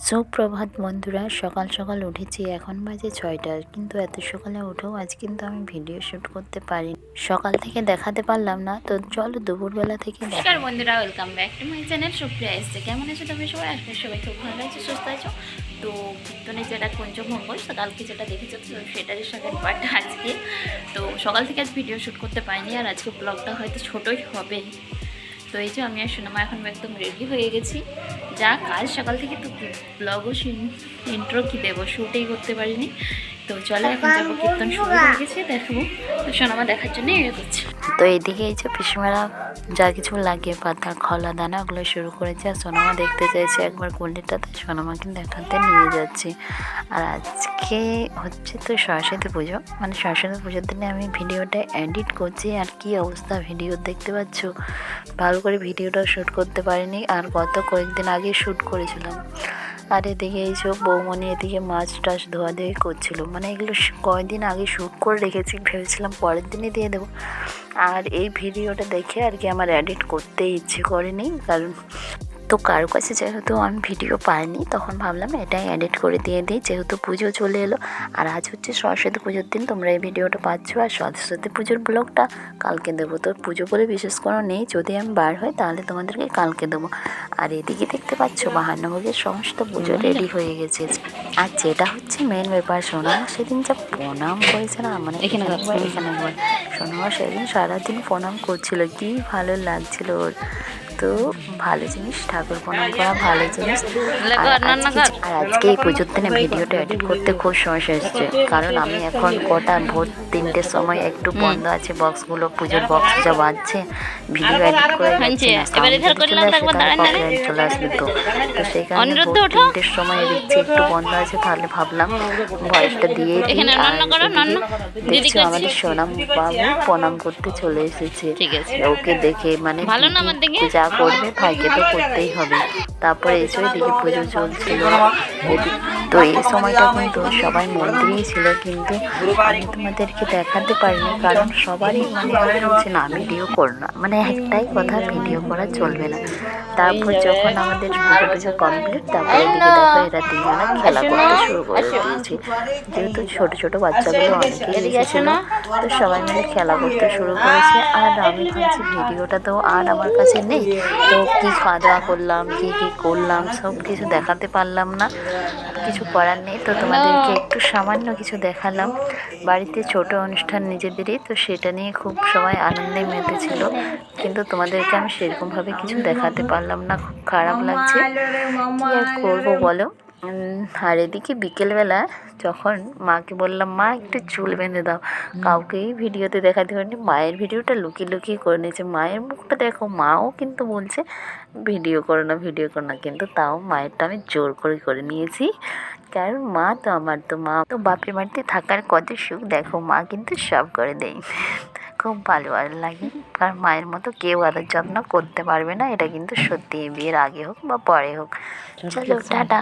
সুপ্রভাত বন্ধুরা, সকাল সকাল উঠেছি। এখন বাজে 6টা, কিন্তু এত সকালে উঠেও আজ কিন্তু আমি ভিডিও শ্যুট করতে পারি। সকাল থেকে দেখাতে পারলাম না, তো চলো দুপুরবেলা থেকে নমস্কার বন্ধুরা, welcome back to my channel Supriya এসছে। কেমন আছো তুমি সবাই? আজকে সবাই খুব ভালো আছো, সুস্থ আছো। তো কীর্তনে যেটা পঞ্চমঙ্গল, কালকে যেটা দেখেছো সেটারই সঙ্গে পার্ট আজকে। তো সকাল থেকে আজ ভিডিও শ্যুট করতে পারিনি, আর আজকে ব্লগটা হয়তো ছোটোই হবে। তো এই যে আমি আর সোনামা এখন একদম রেডি হয়ে গেছি। যা কাজ সকাল থেকে, তো ব্লগও ইন্ট্রো কী দেবো, শ্যুটেই করতে পারিনি। তো চলো এখন যাবো, কীর্তন শুরু হয়ে গেছে, দেখাবো। তো সোনামা দেখার জন্য এ করছে। তো এইদিকে এই যে পিসিমারা যা কিছু লাগিয়ে পাতা খলা দানা ওগুলো শুরু করেছে, আর সোনামা দেখতে চাইছে একবার কোনটাতে, সোনামাকে দেখাতে নিয়ে যাচ্ছি। আর আজকে হচ্ছে তো সরস্বতী পুজো, মানে সরস্বতী পুজোর দিনে আমি ভিডিওটা এডিট করছি। আর কি অবস্থা ভিডিও দেখতে পাচ্ছ, ভালো করে ভিডিওটা শ্যুট করতে পারিনি, আর গত কয়েকদিন আগে শ্যুট করেছিলাম। আর এদিকে এইসব বৌমনি এদিকে মাছ টাছ ধোয়াধুয়ি করছিল, মানে এগুলো কয়েকদিন আগে শ্যুট করে রেখেছি, ভেবেছিলাম পরের দিনই দিয়ে দেবো। আর এই ভিডিওটা দেখে আর কি আমার এডিট করতে ইচ্ছে করেনি, কারণ তো কারো কাছে যেহেতু আমি ভিডিও পাইনি, তখন ভাবলাম এটাই এডিট করে দিয়ে দিই, যেহেতু পুজো চলে এলো। আর আজ হচ্ছে সরস্বতী পুজোর দিন, তোমরা এই ভিডিওটা পাচ্ছ, আর সরস্বতী পুজোর ব্লগটা কালকে দেবো। তো পুজো বলে বিশেষ কোনো নেই, যদি আমি বার হয় তাহলে তোমাদেরকে কালকে দেবো। আর এদিকে দেখতে পাচ্ছ বাহান্নভোগের সমস্ত পুজো রেডি হয়ে গেছে। আর যেটা হচ্ছে মেন ব্যাপার, সোনামা সেদিন যা প্রণাম করেছে না, মানে এখানে একবার সোনামা সেদিন সারাদিন প্রণাম করছিল, কি ভালো লাগছিল ওর। তো ভালো জিনিস, ঠাকুর প্রণাম করা ভালো জিনিস। আর আজকে এই পুজোর দিনে ভিডিওটা এডিট করতে খুব সমস্যা এসছে, কারণ আমি এখন কটা ভোর 3টের সময় একটু বন্ধ আছে, বক্সগুলো পুজোর বক্স যা বাজছে, ভিডিও এডিট করে যাচ্ছে না, চলে আসবে। তো সেই কারণে ভোর 3টের সময় দেখছি একটু বন্ধ আছে, তাহলে ভাবলাম ভয়েসটা দিয়ে দিই। দেখছি আমাদের সোনাম বাবু প্রণাম করতে চলে এসেছে। ওকে দেখে মানে যা করবে ভাইকে তো করতেই হবে। তারপরে এসে দিকে পুজো চলছিল। তো এই সময়টা কিন্তু সবাই মন্দিরেই ছিল, কিন্তু আমি তোমাদেরকে দেখাতে পারিনি, কারণ সবারই মানে বলছে না ভিডিও কর না, মানে একটাই কথা, ভিডিও করা চলবে না। তারপর যখন আমাদের পুজো কমপ্লিট, তারপরে এদিকে দেখো এরা তিনজনে খেলা করতে শুরু করে দিয়েছে। যেহেতু ছোট ছোট বাচ্চাগুলো অনেকেই এসেছিলো, তো সবাই মিলে খেলা করতে শুরু করেছে। আর আমি ভাবছি ভিডিওটা তো আর আমার কাছে নেই, তো কী খাওয়া দাওয়া করলাম, কী কী করলাম সব কিছু দেখাতে পারলাম না, কিছু করার নেই। তো তোমাদেরকে একটু সামান্য কিছু দেখালাম, বাড়িতে ছোট অনুষ্ঠান নিজেদেরই, তো সেটা নিয়ে খুব সবাই আনন্দে মেতেছিল, কিন্তু তোমাদেরকে আমি সেরকমভাবে কিছু দেখাতে পারলাম না, খুব খারাপ লাগছে, কী আর করবো বলো। আর এদিকে বিকেলবেলা যখন মাকে বললাম মা একটু চুল বেঁধে দাও, কাউকেই ভিডিওতে দেখাতে পারিনি, মায়ের ভিডিওটা লুকিয়ে লুকিয়ে করে নিয়েছে। মায়ের মুখটা দেখো, মাও কিন্তু বলছে ভিডিও করো না ভিডিও করো না, কিন্তু তাও মায়েরটা আমি জোর করে করে নিয়েছি, কারণ মা তো আমার, তো মা তো বাপের বাড়িতে থাকার কত সুখ, দেখো মা কিন্তু সব করে দেয়। খুব ভালো লাগে, কারণ মায়ের মতো কেউ আদর যত্ন করতে পারবে না, এটা কিন্তু সত্যি, বিয়ের আগে হোক বা পরে হোক। চলো টাটা।